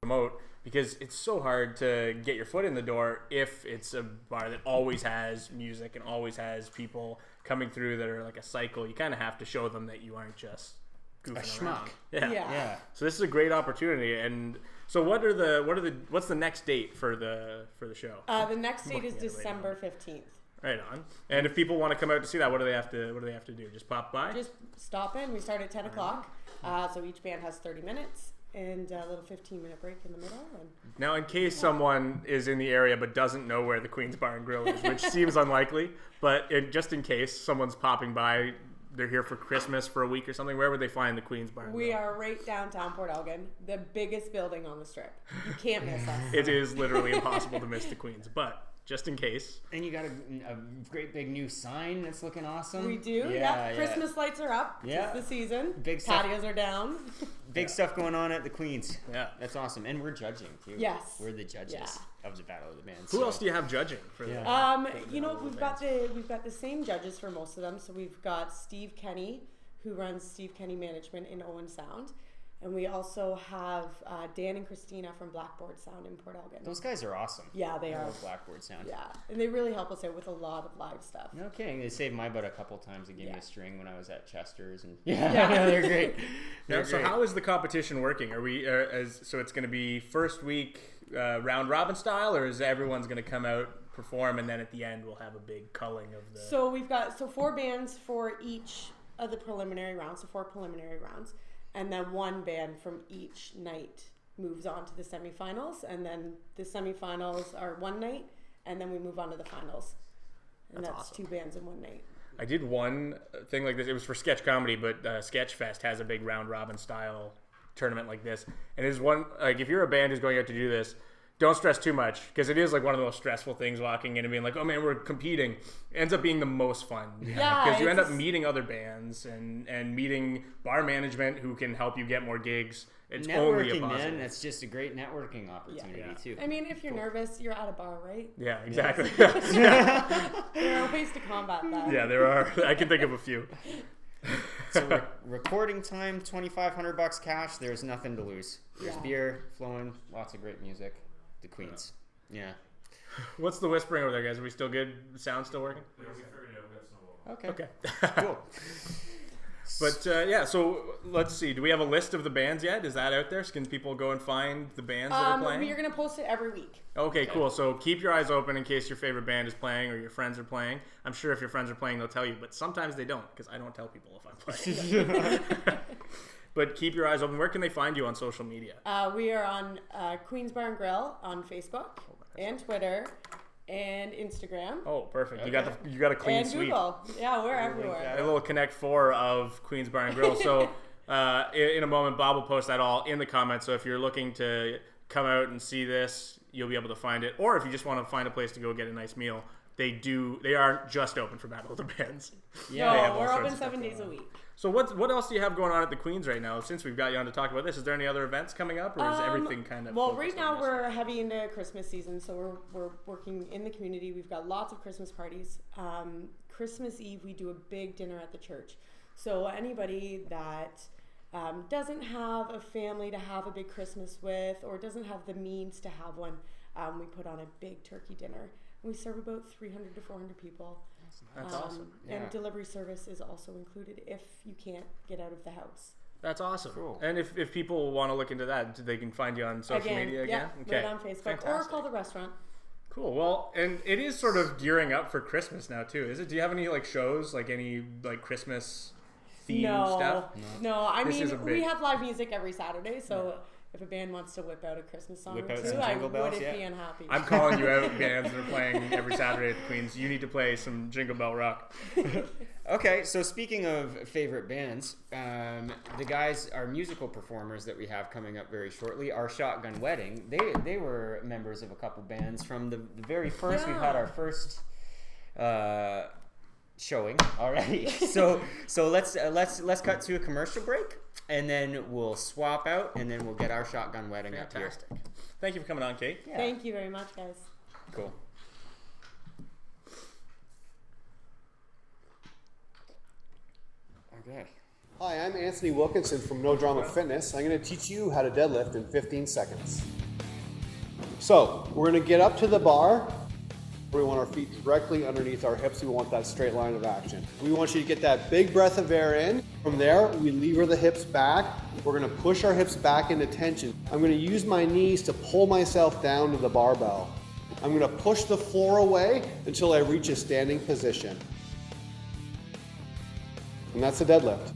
promote, because it's so hard to get your foot in the door if it's a bar that always has music and always has people coming through that are like a cycle. You kind of have to show them that you aren't just goofing around. Yeah. So this is a great opportunity. And so what's the next date for the show? The next date is December 15th. Right on. And if people want to come out to see that, what do they have to do? Just pop by? Just stop in. We start at 10 o'clock. So each band has 30 minutes and a little 15-minute break in the middle. And now, in case someone is in the area but doesn't know where the Queen's Bar and Grill is, which seems unlikely, but just in case someone's popping by, they're here for Christmas for a week or something, where would they find the Queen's Bar and Grill? We are right downtown Port Elgin, the biggest building on the strip. You can't miss us. It is literally impossible to miss the Queen's, but just in case. And you got a great big new sign that's looking awesome. We do, yeah. Christmas lights are up. Yeah. It's the season. Big patios are down. Big stuff going on at the Queen's. Yeah. That's awesome. And we're judging, too. Yes. We're the judges of the Battle of the Bands. Who else do you have judging for that? We've got the same judges for most of them. So we've got Steve Kenny, who runs Steve Kenny Management in Owen Sound. And we also have Dan and Christina from Blackboard Sound in Port Elgin. Those guys are awesome. Yeah, they are. I love Blackboard Sound. Yeah, and they really help us out with a lot of live stuff. Okay, they saved my butt a couple times. They gave me a string when I was at Chester's, and they're great. So how is the competition working? Are we so it's going to be first week round robin style, or is everyone's going to come out, perform, and then at the end we'll have a big culling of the? So we've got 4 bands for each of the preliminary rounds, so 4 preliminary rounds. And then 1 band from each night moves on to the semifinals, and then the semifinals are 1 night, and then we move on to the finals. And that's awesome. 2 bands in 1 night. I did one thing like this. It was for sketch comedy, but Sketchfest has a big round robin style tournament like this. And it's one, like, if you're a band who's going out to do this, don't stress too much, because it is like one of the most stressful things, walking in and being like, oh man, we're competing. It ends up being the most fun. Yeah. Because you end up meeting other bands and meeting bar management who can help you get more gigs. It's only a positive. Man, that's just a great networking opportunity too. I mean, if you're nervous, you're at a bar, right? Yeah, exactly. There are ways to combat that. Yeah, there are. I can think of a few. So recording time, $2,500 cash. There's nothing to lose. There's beer flowing, lots of great music. The Queens. Yeah. What's the whispering over there, guys? Are we still good? Sound still working? Yeah, we figured it out. We got Okay. Cool. But so let's see. Do we have a list of the bands yet? Is that out there? Can people go and find the bands that are playing? We're going to post it every week. Okay, cool. So keep your eyes open in case your favorite band is playing or your friends are playing. I'm sure if your friends are playing, they'll tell you, but sometimes they don't, because I don't tell people if I'm playing. But keep your eyes open. Where can they find you on social media? We are on Queen's Bar and Grill on Facebook and Twitter and Instagram. Oh, perfect. Okay. You got a clean and sweep. Google. Yeah, we're everywhere. A little Connect 4 of Queen's Bar and Grill. So in a moment, Bob will post that all in the comments. So if you're looking to come out and see this, you'll be able to find it. Or if you just want to find a place to go get a nice meal, they aren't just open for Battle of the Bands. Yeah, we're open 7 days a week. So what else do you have going on at the Queen's right now? Since we've got you on to talk about this, is there any other events coming up, or is everything kind of? Well, right now we're heavy into Christmas season, so we're working in the community. We've got lots of Christmas parties. Christmas Eve we do a big dinner at the church. So anybody that doesn't have a family to have a big Christmas with, or doesn't have the means to have one, we put on a big turkey dinner. We serve about 300 to 400 people. That's awesome. And delivery service is also included if you can't get out of the house. That's awesome. Cool. And if people want to look into that, they can find you on social media again? Yeah, okay. right on Facebook. Fantastic. Or call the restaurant. Cool. Well, and it is sort of gearing up for Christmas now too, is it? Do you have any shows, any Christmas themed stuff? No. I mean, we have live music every Saturday, so if a band wants to whip out a Christmas song or two, I wouldn't be unhappy. I'm calling you out, bands that are playing every Saturday at the Queen's. You need to play some Jingle Bell Rock. Okay, so speaking of favorite bands, the guys, our musical performers that we have coming up very shortly, our Shotgun Wedding, they were members of a couple bands from the very first. We've had our first showing already. So let's cut to a commercial break, and then we'll swap out, and then we'll get our Shotgun Wedding up here. Thank you for coming on, Kate. Yeah. Thank you very much, guys. Cool. Okay. Hi, I'm Anthony Wilkinson from No Drama Fitness. I'm going to teach you how to deadlift in 15 seconds. So, we're going to get up to the bar. We want our feet directly underneath our hips. We want that straight line of action. We want you to get that big breath of air in. From there, we lever the hips back. We're going to push our hips back into tension. I'm going to use my knees to pull myself down to the barbell. I'm going to push the floor away until I reach a standing position. And that's a deadlift.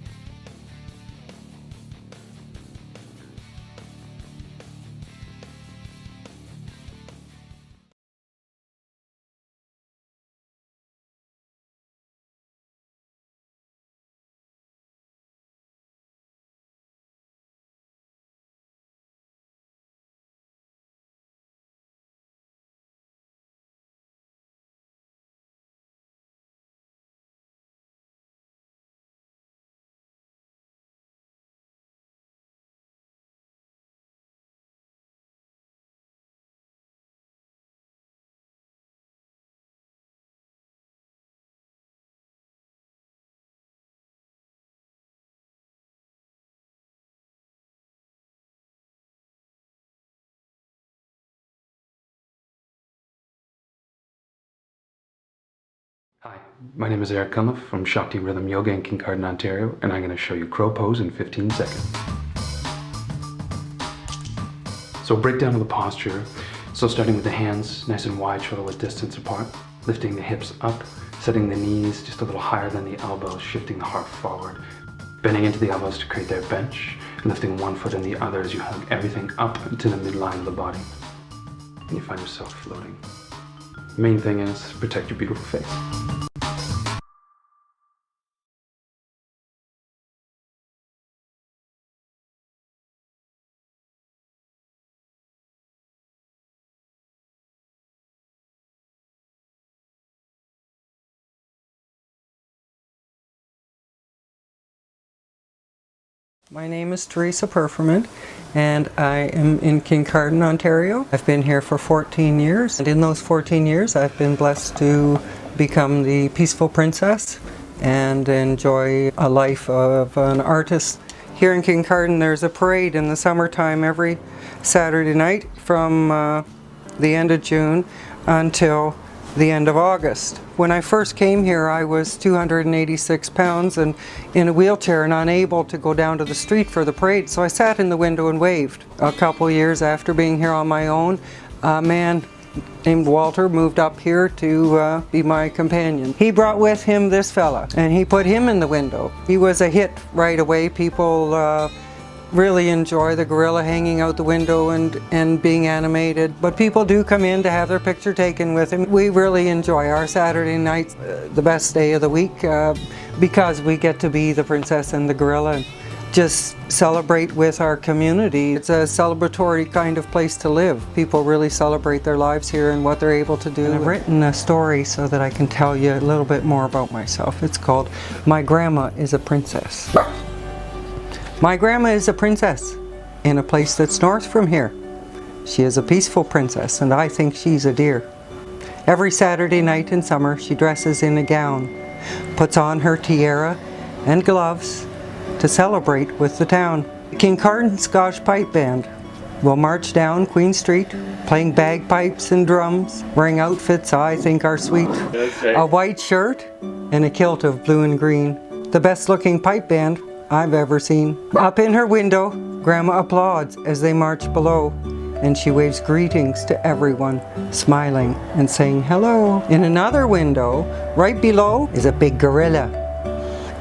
Hi, my name is Eric Cunliffe from Shakti Rhythm Yoga in Kincardine, Ontario, and I'm going to show you crow pose in 15 seconds. So break down to the posture. So starting with the hands nice and wide, shoulder width distance apart, lifting the hips up, setting the knees just a little higher than the elbows, shifting the heart forward, bending into the elbows to create their bench, and lifting one foot and the other as you hug everything up to the midline of the body. And you find yourself floating. The main thing is protect your beautiful face. My name is Teresa Perferman, and I am in Kincardine, Ontario. I've been here for 14 years, and in those 14 years I've been blessed to become the peaceful princess and enjoy a life of an artist. Here in Kincardine there's a parade in the summertime every Saturday night from the end of June until the end of August. When I first came here, I was 286 pounds and in a wheelchair and unable to go down to the street for the parade, so I sat in the window and waved. A couple years after being here on my own, a man named Walter moved up here to be my companion. He brought with him this fella and he put him in the window. He was a hit right away. People really enjoy the gorilla hanging out the window and being animated, but people do come in to have their picture taken with him. We really enjoy our Saturday nights, the best day of the week, because we get to be the princess and the gorilla and just celebrate with our community. It's a celebratory kind of place to live. People really celebrate their lives here and what they're able to do. And I've written a story so that I can tell you a little bit more about myself. It's called My Grandma is a Princess. My grandma is a princess in a place that's north from here. She is a peaceful princess and I think she's a dear. Every Saturday night in summer she dresses in a gown, puts on her tiara and gloves to celebrate with the town. The Kincardine Scotch Pipe Band will march down Queen Street playing bagpipes and drums, wearing outfits I think are sweet. A white shirt and a kilt of blue and green. The best looking pipe band I've ever seen. Up in her window, Grandma applauds as they march below, and she waves greetings to everyone, smiling and saying hello. In another window, right below, is a big gorilla.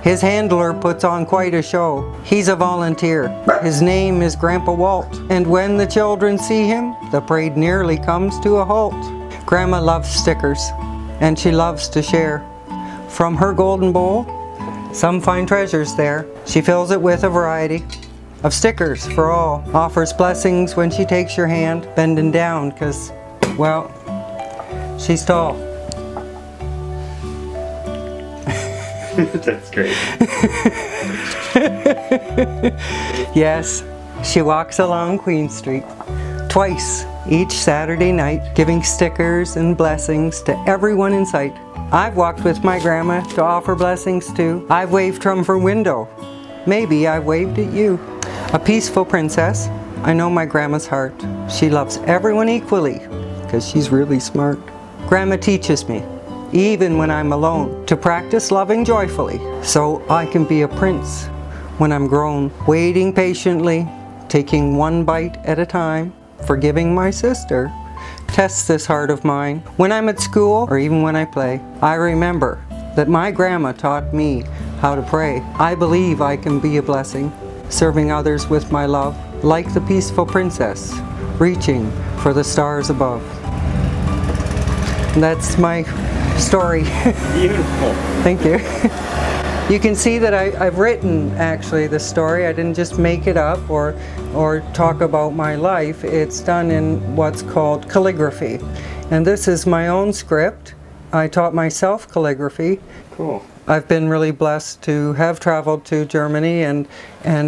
His handler puts on quite a show. He's a volunteer. His name is Grandpa Walt, and when the children see him, the parade nearly comes to a halt. Grandma loves stickers, and she loves to share. From her golden bowl, some find treasures there. She fills it with a variety of stickers for all. Offers blessings when she takes your hand, bending down, 'cause, well, she's tall. That's great. Yes, she walks along Queen Street twice each Saturday night, giving stickers and blessings to everyone in sight. I've walked with my grandma to offer blessings too. I've waved from her window Maybe I waved at you. A peaceful princess. I know my grandma's heart. She loves everyone equally because she's really smart. Grandma teaches me, even when I'm alone, to practice loving joyfully so I can be a prince when I'm grown. Waiting patiently, taking one bite at a time, forgiving my sister. Test this heart of mine. When I'm at school or even when I play, I remember that my grandma taught me how to pray. I believe I can be a blessing, serving others with my love, like the peaceful princess, reaching for the stars above. That's my story. Beautiful. Thank you. You can see that I've written actually the story. I didn't just make it up or talk about my life. It's done in what's called calligraphy. And this is my own script. I taught myself calligraphy. Cool. I've been really blessed to have traveled to Germany and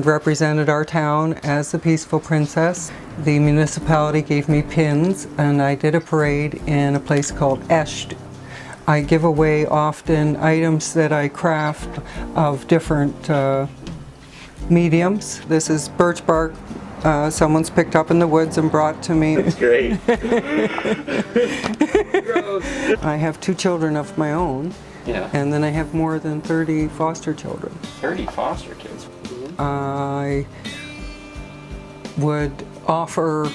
represented our town as the Peaceful Princess. The municipality gave me pins and I did a parade in a place called Echt. I give away often items that I craft of different mediums. This is birch bark someone's picked up in the woods and brought to me. That's great. I have 2 children of my own. Yeah. And then I have more than 30 foster children. 30 foster kids. I would offer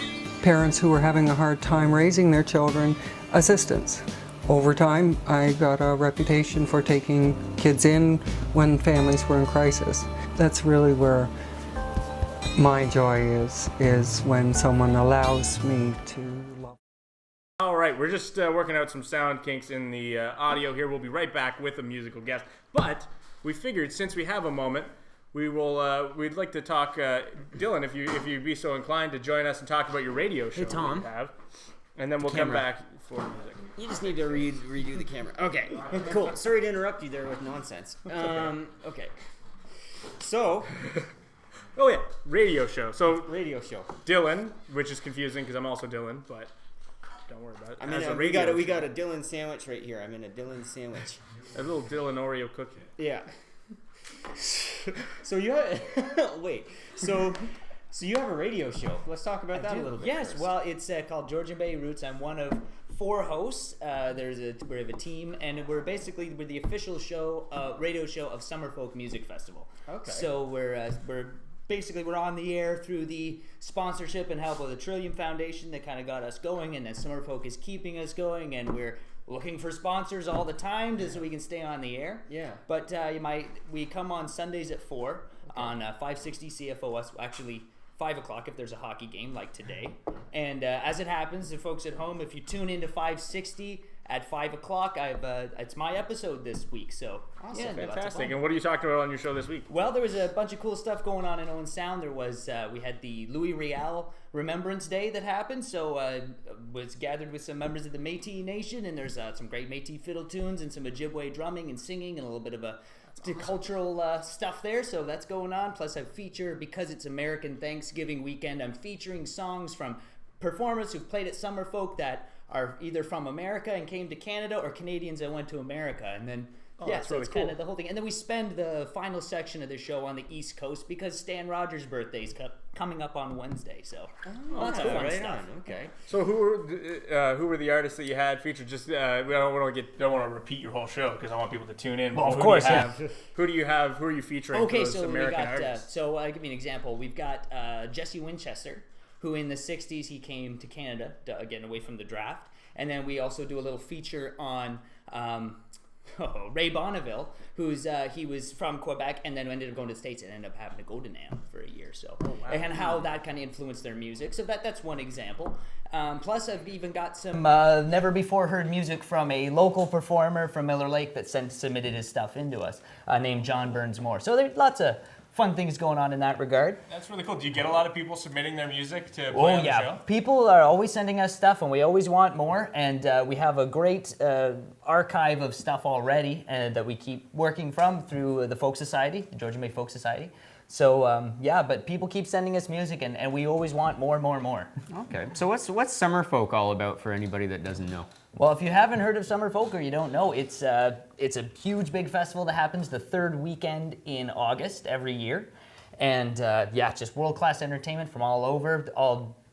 parents who were having a hard time raising their children assistance. Over time, I got a reputation for taking kids in when families were in crisis. That's really where my joy is when someone allows me to love. All right, we're just working out some sound kinks in the audio here. We'll be right back with a musical guest. But we figured since we have a moment, we'd like to talk, Dylan, if you'd be so inclined to join us and talk about your radio show. Hey, Tom. That you have, and then we'll come back for music. You just need to redo the camera. Okay, cool. Sorry to interrupt you there with nonsense. Okay. So, oh yeah, radio show. So radio show. Dylan, which is confusing because I'm also Dylan, but don't worry about it. We got a Dylan sandwich right here. I'm in a Dylan sandwich. A little Dylan Oreo cookie. Yeah. So you have, wait. So you have a radio show. Let's talk about that a little bit. Yes. First. Well, it's called Georgian Bay Roots. I'm one of 4 hosts. We have a team, and we're the official show, radio show of Summerfolk Music Festival. Okay. So we're on the air through the sponsorship and help of the Trillium Foundation that kind of got us going, and then Summerfolk is keeping us going, and we're looking for sponsors all the time so we can stay on the air. Yeah. But we come on Sundays at 4 on 560 CFOS. Actually, 5 o'clock if there's a hockey game like today. And as it happens, the folks at home, if you tune into 560 at 5 o'clock, it's my episode this week. So awesome. yeah, Fantastic. And what are you talking about on your show this week? Well, there was a bunch of cool stuff going on in Owen Sound. There was we had the Louis Riel Remembrance Day that happened. So was gathered with some members of the Métis Nation, and there's some great Métis fiddle tunes and some Ojibwe drumming and singing and a little bit of cultural stuff there. So that's going on. Plus, I feature, because it's American Thanksgiving weekend, I'm featuring songs from performers who've played at Summerfolk that are either from America and came to Canada, or Canadians that went to America. And then that's so really it's cool. kind of the whole thing. And then we spend the final section of the show on the East Coast because Stan Rogers' birthday is coming up on Wednesday. So lots of fun stuff. Okay. So who were the artists that you had featured? Just we don't want to repeat your whole show because I want people to tune in. Well, of course, Who do you have? Who are you featuring? Okay, for those so American we got. artists? So I'll give you an example. We've got Jesse Winchester, who in the '60s he came to Canada, getting away from the draft, and then we also do a little feature on. Ray Bonneville, who's he was from Quebec and then ended up going to the States and ended up having to go to NAM for a year. So, and how that kind of influenced their music. So that's one example. Plus, I've even got some never before heard music from a local performer from Miller Lake that submitted his stuff into us, named John Burns Moore. So there's lots of fun things going on in that regard. That's really cool. Do you get a lot of people submitting their music to play on the show? People are always sending us stuff, and we always want more. And we have a great archive of stuff already that we keep working from through the Folk Society, the Georgian Bay Folk Society. So but people keep sending us music, and we always want more and more and more. Okay. So what's Summerfolk all about for anybody that doesn't know? Well, if you haven't heard of Summer Folk or you don't know, it's a huge, big festival that happens the third weekend in August every year. And yeah, just world-class entertainment from all over.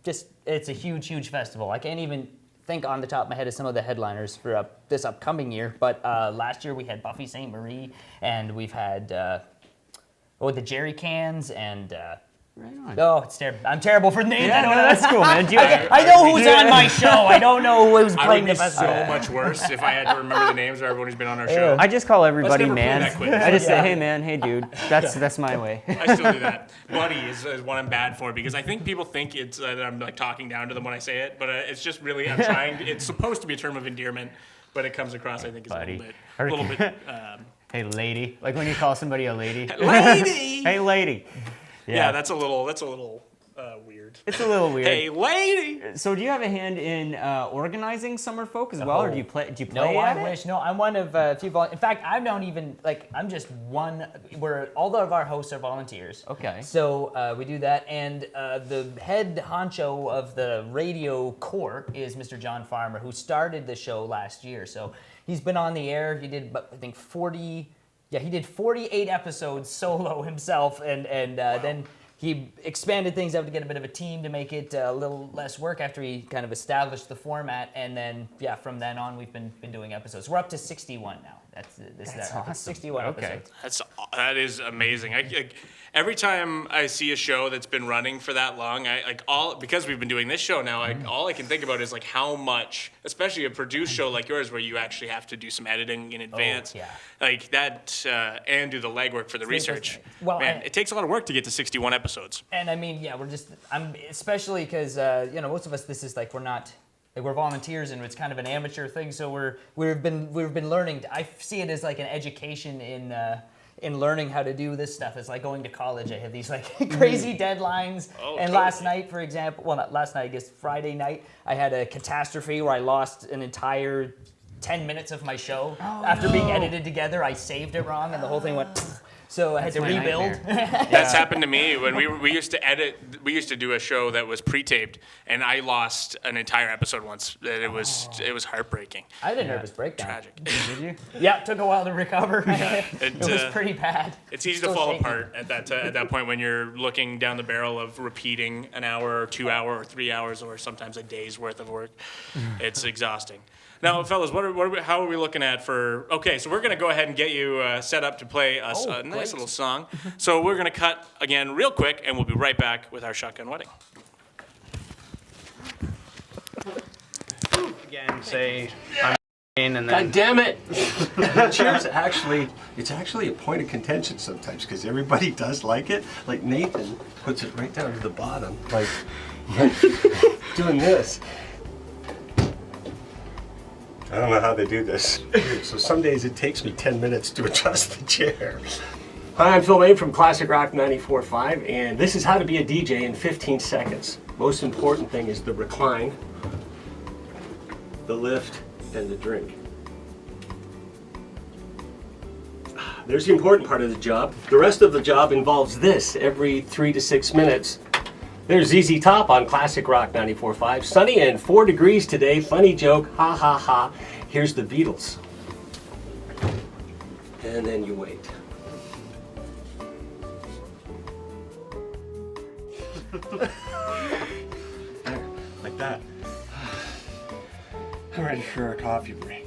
It's a huge, huge festival. I can't even think on the top of my head of some of the headliners for this upcoming year. But last year we had Buffy St. Marie, and we've had the Jerry Cans, and Right on. oh, it's terrible. I'm terrible for names. Yeah, I don't no, know. that's cool, man. I know who's on my show. I don't know who's I playing would the be festival. so much worse if I had to remember the names of everyone who's been on our show. I just call everybody never play man. that quiz. I just say, hey man, hey dude. That's my way. I still do that. Buddy is one I'm bad for because I think people think it's that I'm like talking down to them when I say it, but it's just really I'm trying. It's supposed to be a term of endearment, but it comes across I think as Buddy. a little bit. Hey lady, like when you call somebody a lady. Lady. Hey lady. Yeah, that's a little weird. It's a little weird. Hey lady. So do you have a hand in organizing Summer Folk as well, or do you play? No, at I it? wish. No, I'm one of a few In fact, I'm not even I'm just one. Where all of our hosts are volunteers. Okay. So we do that, and the head honcho of the radio corps is Mr. John Farmer, who started the show last year. So he's been on the air. He did, I think, 40. Yeah, he did 48 episodes solo himself, and then he expanded things out to get a bit of a team to make it a little less work after he kind of established the format. And then, yeah, from then on, we've been doing episodes. We're up to 61 now. That's awesome. 61 Okay. episodes. That is amazing. Every time I see a show that's been running for that long, because we've been doing this show now, all I can think about is like how much, especially a produced show like yours where you actually have to do some editing in advance, yeah. like that, and do the legwork for the research. Well, man, it takes a lot of work to get to 61 episodes. And I mean, yeah, I'm especially because most of us, this is like we're volunteers and it's kind of an amateur thing. So we've been learning. I see it as like an education in learning how to do this stuff. It's like going to college. I have these like crazy deadlines. And last night, for example, well, not last night, I guess Friday night, I had a catastrophe where I lost an entire 10 minutes of my show. After being edited together, I saved it wrong and the whole thing went. So I had to rebuild. That's happened to me when we used to edit. We used to do a show that was pre-taped, and I lost an entire episode once. It was heartbreaking. I had a nervous breakdown. Tragic. Did you? Yeah, it took a while to recover. It was pretty bad. It's easy to fall apart at that point when you're looking down the barrel of repeating an hour or 2 hour or 3 hours or sometimes a day's worth of work. It's exhausting. Now, fellas, how are we looking at for? Okay, so we're gonna go ahead and get you set up to play us a nice little song. So we're gonna cut again real quick, and we'll be right back with our shotgun wedding. Again, say I'm and then. God damn it! Cheers. It's actually a point of contention sometimes because everybody does like it. Like Nathan puts it right down to the bottom, like doing this. I don't know how they do this. So some days it takes me 10 minutes to adjust the chair. Hi, I'm Phil Wayne from Classic Rock 94.5, and this is how to be a DJ in 15 seconds. Most important thing is the recline, the lift, and the drink. There's the important part of the job. The rest of the job involves this every 3 to 6 minutes. There's ZZ Top on Classic Rock 94.5. Sunny and 4 degrees today. Funny joke. Ha ha ha. Here's the Beatles. And then you wait. There, like that. I'm ready for a coffee break.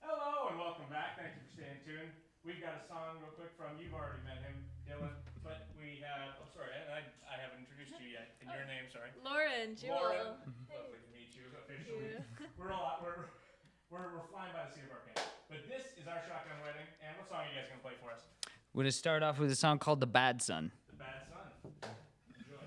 Hello and welcome back. Thank you for staying tuned. We've got a song real quick from, you've already met him, Dylan, but we have, oh sorry, I haven't introduced you yet. And your name, sorry? Lauren, Jewel. Lauren, lovely to meet you officially. We're flying by the seat of our pants. But this is our shotgun wedding, and what song are you guys gonna play for us? We're gonna start off with a song called "The Bad Son." The Bad Son. Enjoy.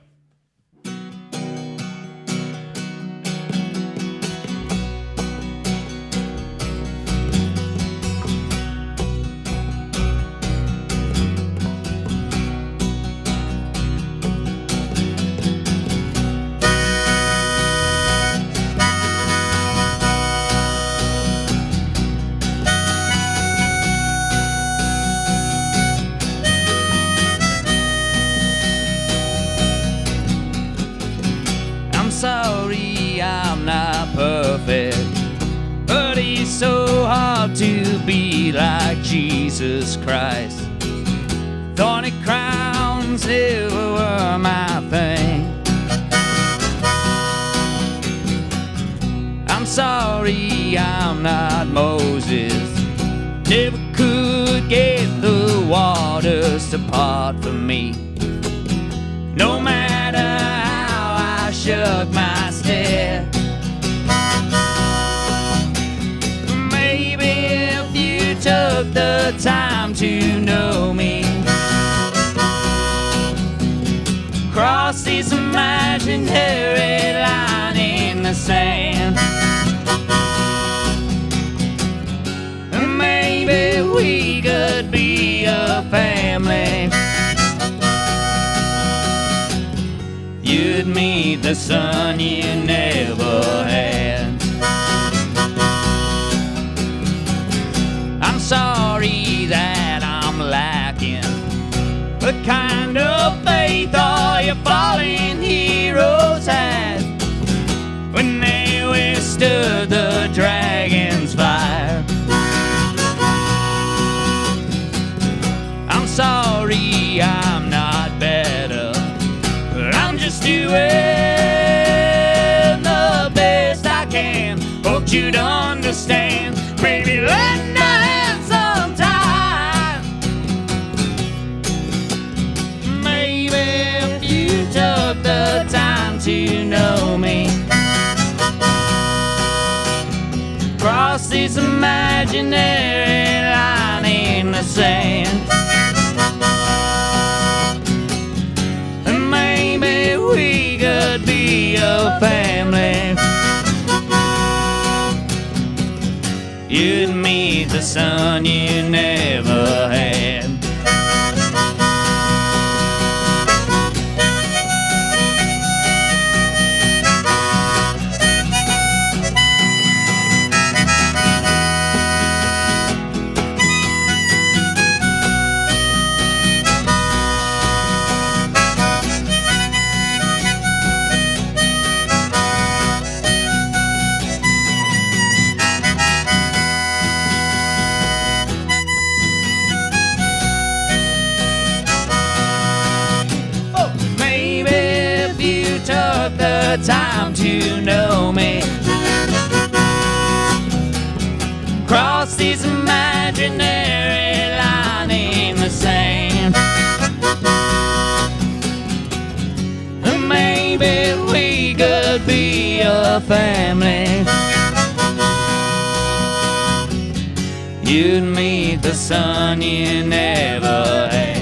Sorry, I'm not perfect, but it's so hard to be like Jesus Christ. Thorny crowns never were my thing. I'm sorry, I'm not Moses, never could get the waters to part for me. No matter how I shook my step, maybe if you took the time to know me, cross this imaginary line in the sand, maybe we could be a family. You'd meet the son you never had. I'm sorry that I'm lacking the kind of faith all your fallen heroes had when they withstood the dragon's fire. I'm sorry I'm not better, I'm just doing the best I can. Hope you'd understand. Baby, lend a hand sometime. Maybe if you took the time to know me, cross this imaginary line in the sand, we could be a family. You'd meet the son you never had. Took the time to know me, cross this imaginary line in the sand, maybe we could be a family. You'd meet the son you never had.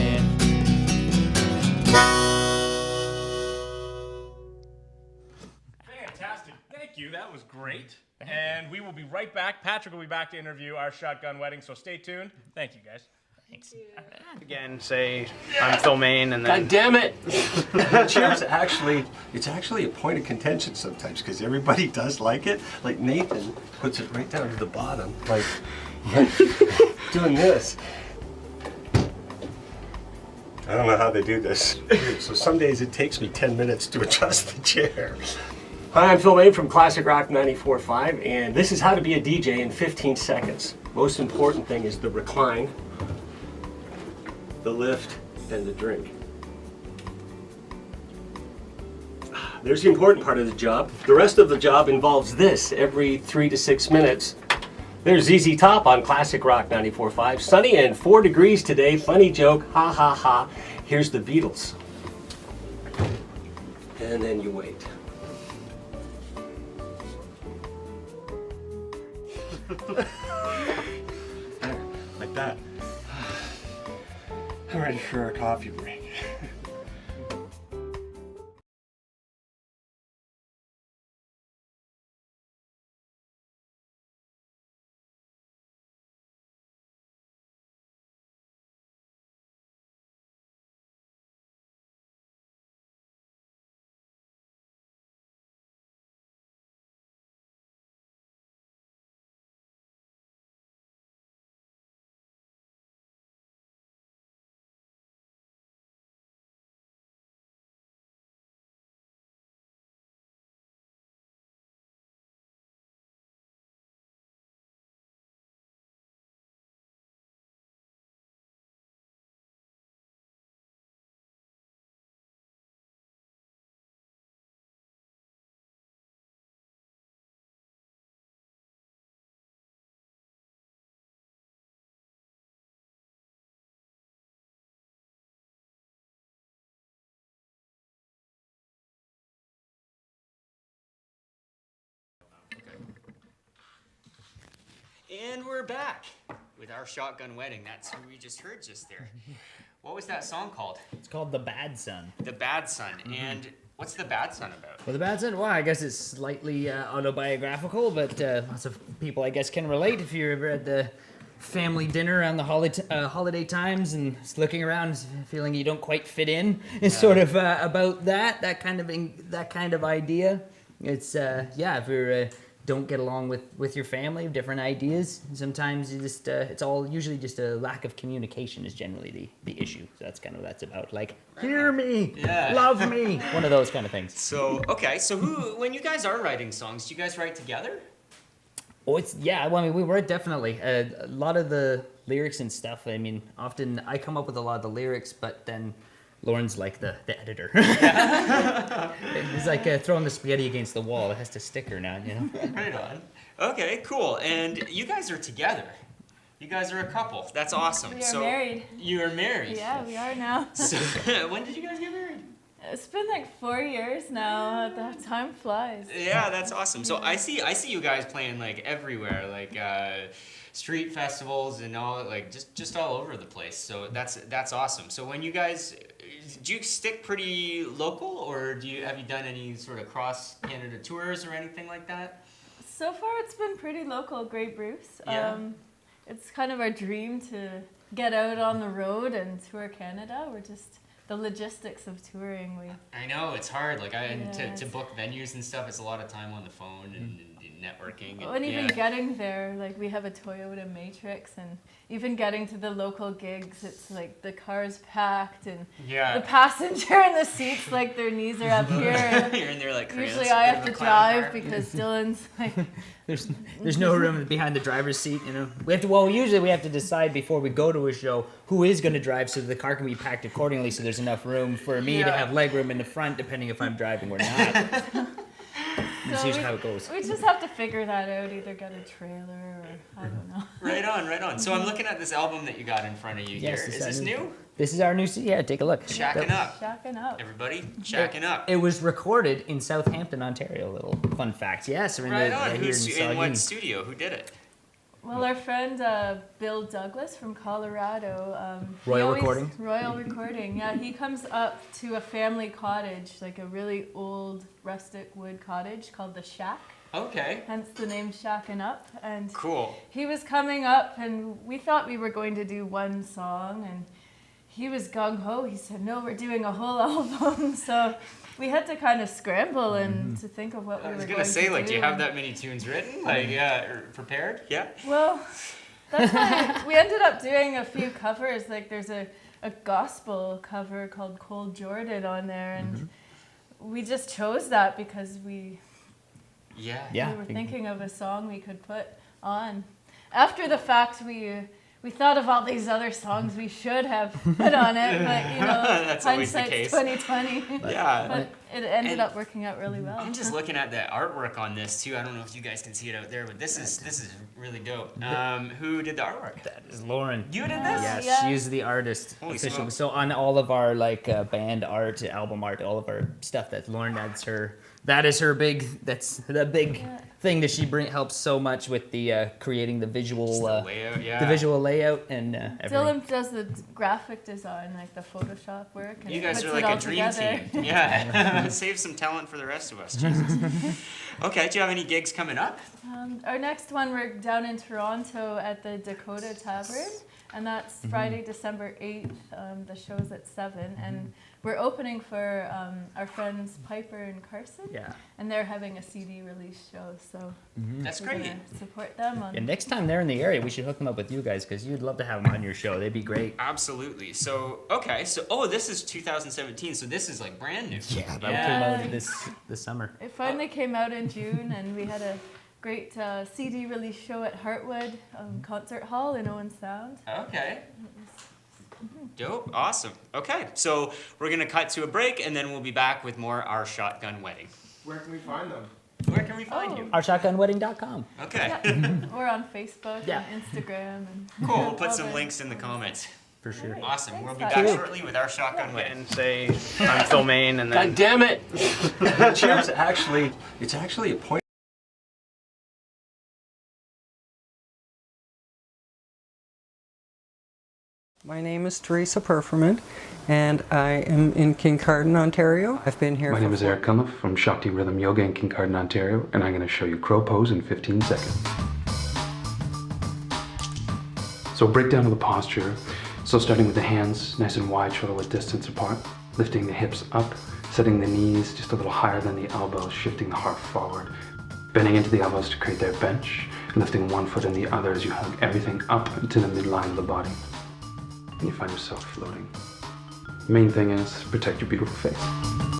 That was great. And we will be right back. Patrick will be back to interview our shotgun wedding, so stay tuned. Thank you, guys. Thanks. Again, say I'm Phil Main, and then. God damn it! Cheers. It's actually a point of contention sometimes because everybody does like it. Like Nathan puts it right down to the bottom, like doing this. I don't know how they do this. So some days it takes me 10 minutes to adjust the chair. Hi, I'm Phil Main from Classic Rock 94.5, and this is how to be a DJ in 15 seconds. Most important thing is the recline, the lift, and the drink. There's the important part of the job. The rest of the job involves this. Every 3 to 6 minutes, There's ZZ Top on Classic Rock 94.5. Sunny and 4 degrees today. Funny joke. Ha ha ha. Here's the Beatles. And then you wait. Like that. I'm ready for a coffee break. And we're back with our shotgun wedding. That's who we just heard just there. What was that song called? It's called The Bad Son. The Bad Son. And what's The Bad Son about? Well, The Bad Son, well, I guess it's slightly autobiographical, but lots of people, I guess, can relate if you're ever at the family dinner around the holiday times and just looking around, feeling you don't quite fit in. It's sort of about that kind of idea. It's if you're don't get along with your family, different ideas. Sometimes you just it's all usually just a lack of communication is generally the issue. So that's kind of what that's about. Like, hear me, love me, one of those kind of things. So when you guys are writing songs, do you guys write together? Oh, we were definitely a lot of the lyrics and stuff. I mean, often I come up with a lot of the lyrics, but then Lauren's like the editor. It's like throwing the spaghetti against the wall. It has to stick her now, you know? Right on. Okay, cool. And you guys are together. You guys are a couple. That's awesome. We are married. You are married? Yeah, we are now. So, when did you guys get married? It's been like 4 years now. That time flies. Yeah, that's awesome. So I see you guys playing like everywhere, like street festivals and all, like just all over the place. So that's awesome. So when you guys, do you stick pretty local, or have you done any sort of cross Canada tours or anything like that? So far, it's been pretty local, Grey Bruce. Yeah. It's kind of our dream to get out on the road and tour Canada. We're just the logistics of touring. I know it's hard. Like to book venues and stuff, it's a lot of time on the phone and networking. And even getting there, like we have a Toyota Matrix, and even getting to the local gigs, it's like the car's packed and the passenger in the seats, like their knees are up here. And you're in there like usually I have to drive because Dylan's like. There's no room behind the driver's seat, you know. Usually we have to decide before we go to a show who is going to drive, so the car can be packed accordingly, so there's enough room for me to have leg room in the front, depending if I'm driving or not. That's usually how it goes. We just have to figure that out, either get a trailer or I don't know. Right on. So I'm looking at this album that you got in front of you here. Is this new? This is our new CD. Yeah, take a look. Shacking up. Shacking up. Everybody, shacking up. It was recorded in Southampton, Ontario. Little fun fact. Yes, right on. In what studio? Who did it? Well, our friend Bill Douglas from Colorado. Royal Recording. Royal Recording. Yeah, he comes up to a family cottage, like a really old rustic wood cottage called the Shack. Okay. Hence the name Shacking Up. And cool. He was coming up, and we thought we were going to do one song, and he was gung-ho. He said, no, we're doing a whole album. So we had to kind of scramble and to think of what we were going to do. I was going to say, like, do you have that many tunes written? Like, prepared? Yeah? Well, that's why we ended up doing a few covers. Like, there's a gospel cover called Cold Jordan on there, and we just chose that because we were thinking of a song we could put on. After the fact, we we thought of all these other songs we should have put on it, but you know, That's always the case. 2020. Yeah. But it ended up working out really well. I'm just looking at the artwork on this too. I don't know if you guys can see it out there, but this is really dope. Who did the artwork? That is Lauren. You did this? Yes, Yeah. she's the artist. Holy officially. smokes. So on all of our like band art, album art, all of our stuff, that Lauren, that is her big. That's the big thing that she helps so much with the creating the visual layout, the visual layout and everything. Dylan does the graphic design, like the Photoshop work. And You guys puts are it like all a dream together. team. Yeah. Save some talent for the rest of us. Jesus. Okay, do you have any gigs coming up? Our next one, we're down in Toronto at the Dakota Tavern, and that's Friday, December 8th. The show's at 7, and we're opening for our friends Piper and Carson. Yeah. And they're having a CD release show, so That's we're great. gonna support them. And next time they're in the area, we should hook them up with you guys because you'd love to have them on your show. They'd be great. Absolutely. So, this is 2017, so this is like brand new. Yeah, that came out this summer. It finally came out in June, and we had a great CD release show at Heartwood Concert Hall in Owen Sound. Okay. Dope. Awesome. Okay, so we're going to cut to a break, and then we'll be back with more Our Shotgun Wedding. Where can we find them? Where can we find you? OurShotgunWedding.com. Okay. We're on Facebook Yeah. and Instagram. And Cool. We'll put all some the- links in the comments. For sure. Awesome. We'll be Thanks, back Todd. shortly with Our Shotgun Wedding. And say I'm Phil Main, and then God damn it! Cheers. It's actually a point. My name is Teresa Perferment, and I am in Kincardine, Ontario. I've been here My name is Eric Cunliffe from Shakti Rhythm Yoga in Kincardine, Ontario, and I'm going to show you crow pose in 15 seconds. So breakdown of the posture. So starting with the hands nice and wide, shoulder width distance apart, lifting the hips up, setting the knees just a little higher than the elbows, shifting the heart forward, bending into the elbows to create that bench, and lifting one foot and the other as you hug everything up to the midline of the body. And you find yourself floating. The main thing is protect your beautiful face.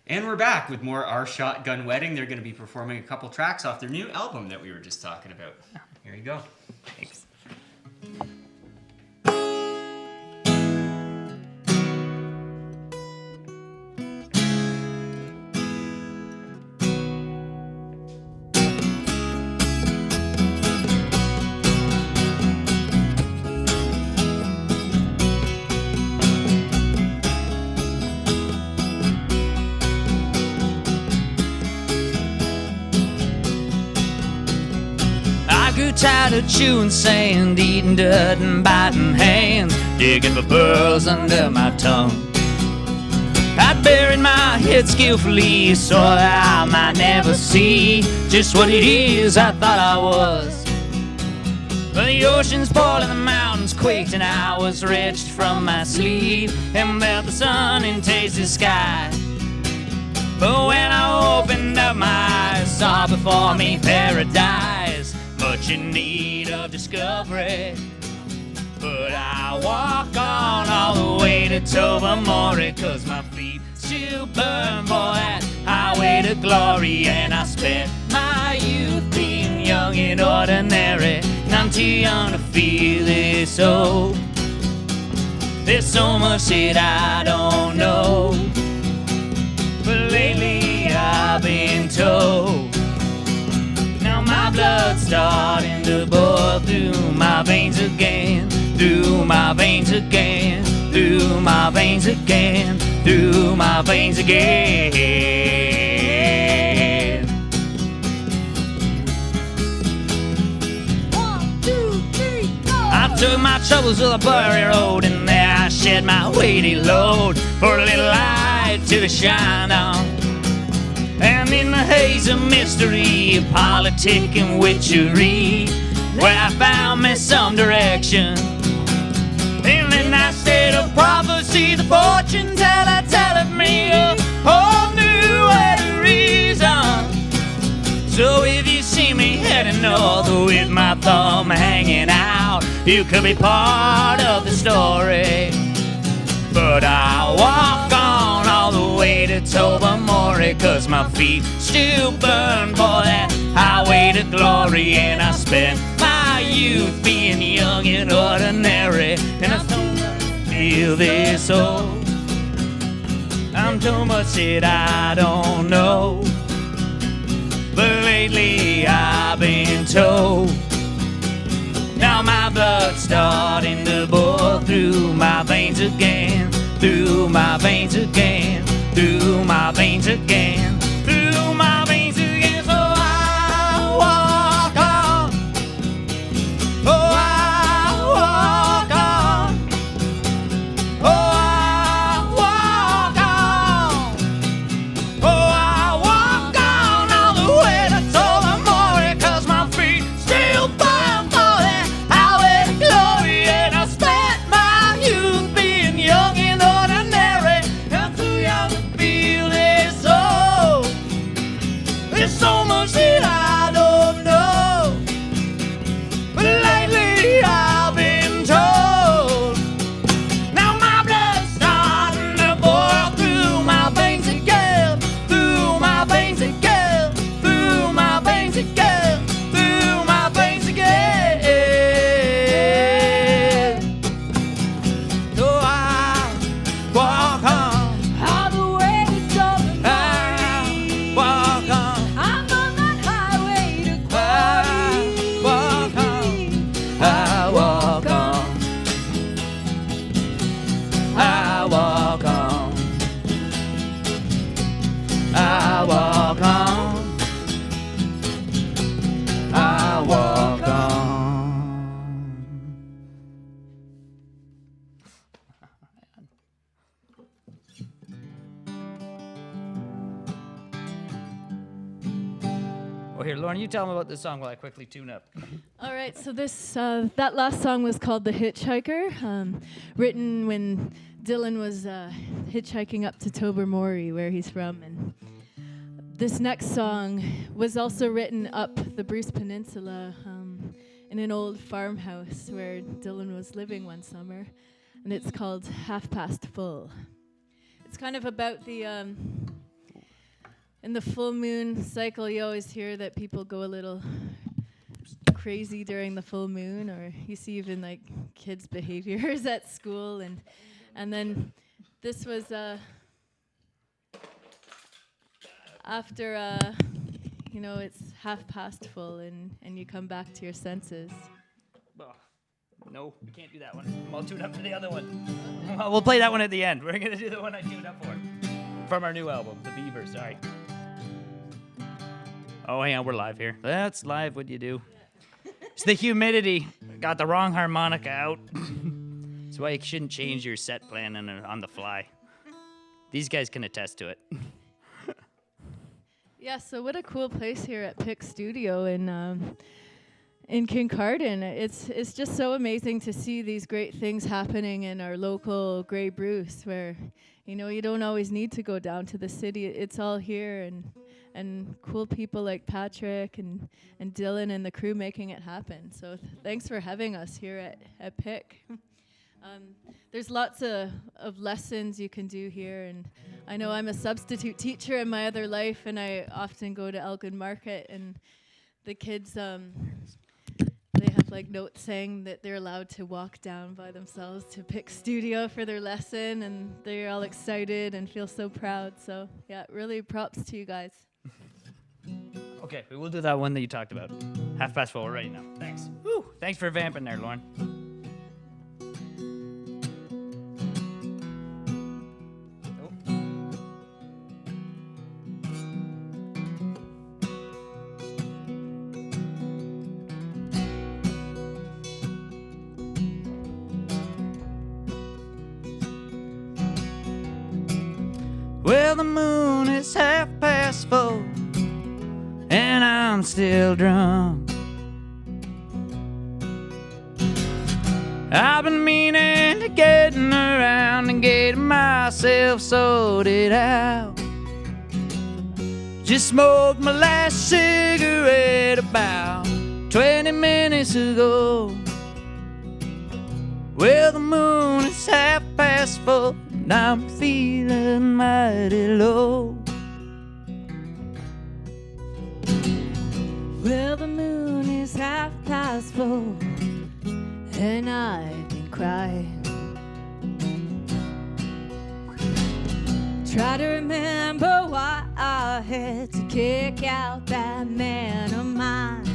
And we're back with more Our Shotgun Wedding. They're going to be performing a couple tracks off their new album that we were just talking about. Here you go. Thanks. I grew tired of chewing sand, eating dirt and biting hands, digging for pearls under my tongue. I buried my head skillfully so that I might never see just what it is I thought I was. But the oceans boiled and the mountains quaked, and I was wrenched from my sleep and felt the sun and tasted the sky. But when I opened up my eyes, saw before me paradise, much in need of discovery. But I walk on all the way to Tobermory, 'cause my feet still burn for that highway to glory. And I spent my youth being young and ordinary, and I'm too young to feel this old. There's so much that I don't know, but lately I've been told. Now my blood's starting to boil well through my veins again, through my veins again, through my veins again, through my veins again. 1, 2, 3, go! I took my troubles to the Bury Road, and there I shed my weighty load for a little light to shine on. And in the haze of mystery, politic and witchery, where I found me some direction. And in that state of prophecy, the fortune teller telleth me a whole new way to reason. So if you see me heading north with my thumb hanging out, you could be part of the story. But I walk on all the way to Tobermory, 'cause my feet still burn for that highway to glory. And I spent my youth being young and ordinary, and I don't feel this old. I'm too much that I don't know, but lately I've been told. Now my blood's starting to boil through my veins again, through my veins again, through my veins again, through my veins again. So I walk on, oh I walk on, oh I walk on, oh I walk on all the way to Tobermory, 'cause my feet still burn for that highway to glory. And I spent my youth being young and ordinary, and too young to feel this old. There's so much that I don't know, but lately I've been told. Now my blood's starting to boil through my veins again, through my veins again, through my veins again, through my veins again. So I walk on, All the way to Tobermory. I walk on, I'm on that highway to glory. walk on, I walk on, I walk on, I walk on, I walk on. Well, here, Lauren, you tell them about this song while I quickly tune up. All right, so this that last song was called "The Hitchhiker," written when Dylan was hitchhiking up to Tobermory, where he's from, and this next song was also written up the Bruce Peninsula in an old farmhouse where Dylan was living one summer, and it's called "Half Past Full." It's kind of about the in the full moon cycle. You always hear that people go a little crazy during the full moon, or you see even like kids' behaviors at school, and then this was after it's half past full, and you come back to your senses. Oh, no, we can't do that one. I'll tune up for the other one. We'll play that one at the end. We're going to do the one I tuned up for. From our new album, The Beaver, sorry. Oh, hang on, we're live here. That's live, what do you do? It's the humidity. Got the wrong harmonica out. That's why you shouldn't change your set plan on the fly. These guys can attest to it. Yeah, so what a cool place here at Pick Studio in Kincardine. It's just so amazing to see these great things happening in our local Grey Bruce, where you don't always need to go down to the city. It's all here, and cool people like Patrick and Dylan and the crew making it happen. So thanks for having us here at Pick. There's lots of lessons you can do here, and I know I'm a substitute teacher in my other life, and I often go to Elgin Market, and the kids, they have like notes saying that they're allowed to walk down by themselves to Pick Studio for their lesson, and they're all excited and feel so proud. So yeah, really props to you guys. Okay, we will do that one that you talked about. 4, we're ready now. Thanks. Woo. Thanks for vamping there, Lauren. Well, the moon is 4:30, and I'm still drunk. I've been meaning to getting around and getting myself sorted out. Just smoked my last cigarette about 20 minutes ago. Well, the moon is 4:30, and I'm feeling mighty low. Well, the moon is 4:30, and I've been crying. Try to remember why I had to kick out that man of mine.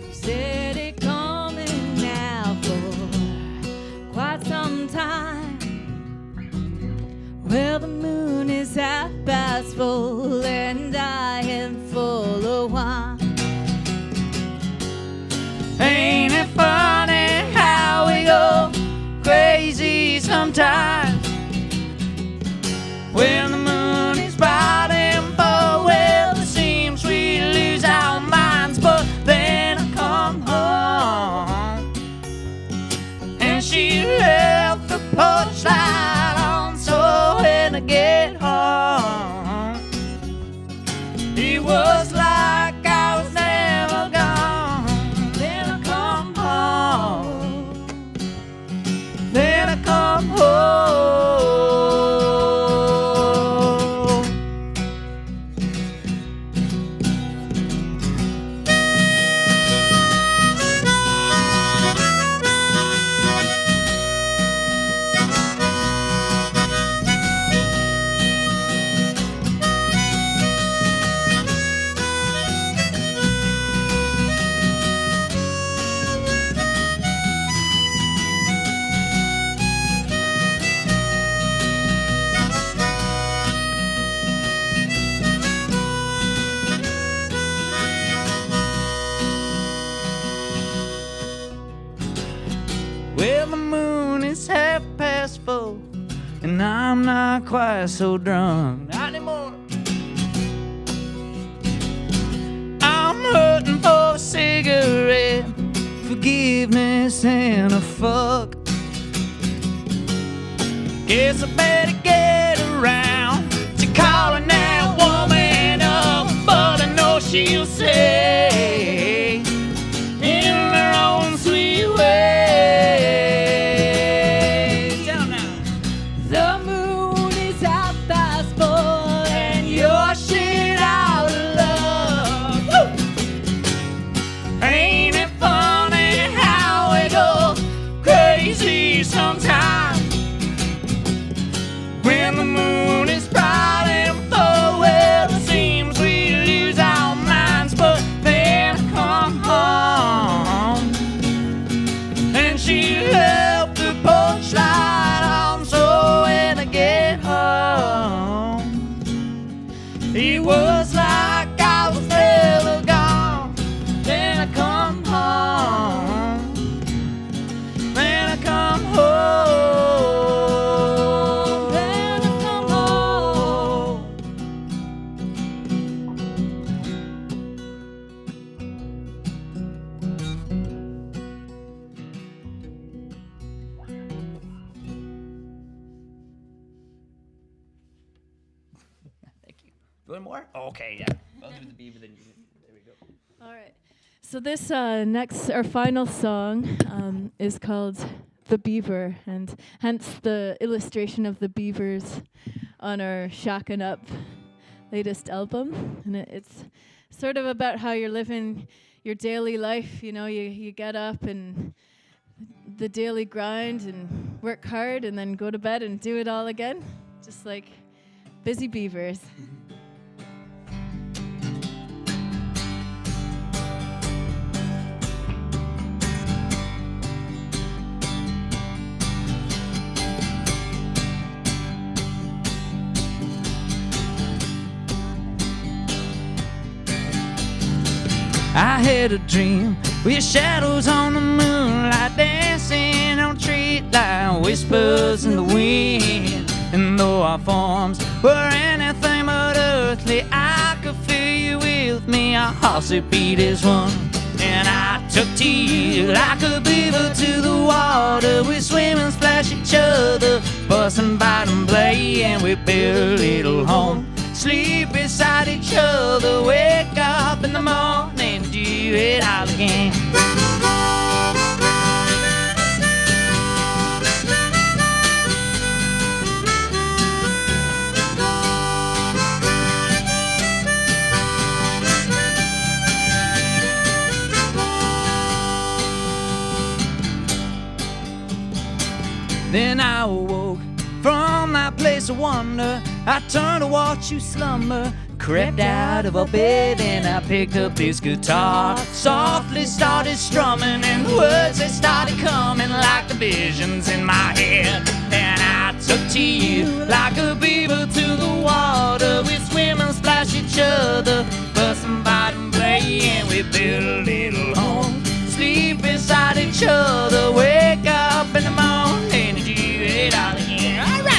He said it coming now for quite some time. Well, the moon is 4:30, and I am full of wine. Ain't it funny how we go crazy sometimes? When the moon is bright and full, well, it seems we lose our minds. But then I come home, and she left the porch light on. So when I get home, it was like I was never gone. Then I come home, then I come home. Well, the moon is 4:30, and I'm not quite so drunk. Not anymore. I'm hurting for a cigarette, forgiveness, and a fuck. Guess I better get around to calling that woman up, but I know she'll say in her own sweet way. The moon is 4:30, and you're shit out of love. Woo! Ain't it funny how we go crazy sometimes? When the moon is bright and full, well, it seems we lose our minds. But then I come home, and she left the porch light on. So when I get home, it was like I was never gone. Then I come home, then I come home, then I come home. Thank you. One more? Okay, yeah. I'll do the beaver, then you. There we go. All right. So this our final song is called The Beaver, and hence the illustration of the beavers on our Shackin' Up latest album. And it's sort of about how you're living your daily life. You know, you get up and the daily grind and work hard and then go to bed and do it all again, just like busy beavers. I had a dream with shadows on the moonlight, dancing on street light, whispers in the wind. And though our forms were anything but earthly, I could feel you with me. Our hearts they beat as one. And I took to you like a beaver to the water. We swim and splash each other, fuss and bite and play, and we build a little home. Sleep beside each other, wake up in the morning, do it all again. Then I awoke from that place of wonder. I turned to watch you slumber, crept out of a bed, and I picked up this guitar. Softly started strumming, and words they started coming like the visions in my head. And I took to you like a beaver to the water. We swim and splash each other, fuss and bite and play, and we build a little home. Sleep beside each other, wake up in the morning, and do it all again. All right.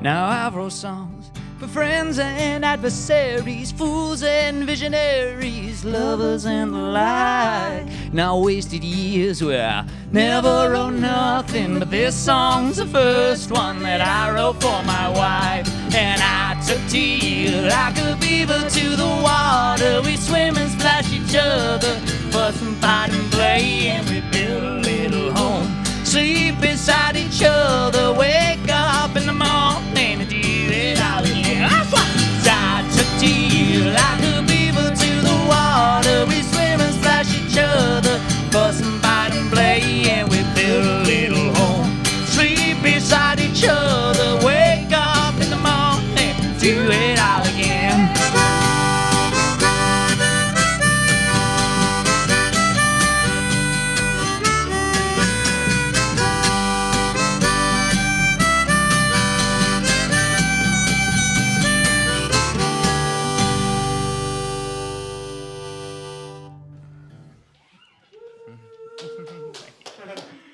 Now I've wrote songs for friends and adversaries, fools and visionaries, lovers and the like. Now wasted years where I never wrote nothing, but this song's the first one that I wrote for my wife. And I took to you like a beaver to the water. We swim and splash each other, fuss and fight and play, and we build a little home. Sleep beside each other, wake up in the morning, and do it all again. I took to you like a beaver to the water. We swim and splash each other, fuss and bite and play, and we build a little home. Sleep beside each other, wake up in the morning, do it all again.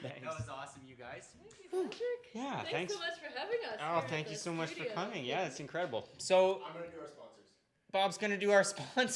That was awesome, you guys. Yeah, thanks so much for having us. Oh, thank you so much for coming. Yeah, it's incredible. So I'm going to do our sponsors. Bob's gonna do our sponsor.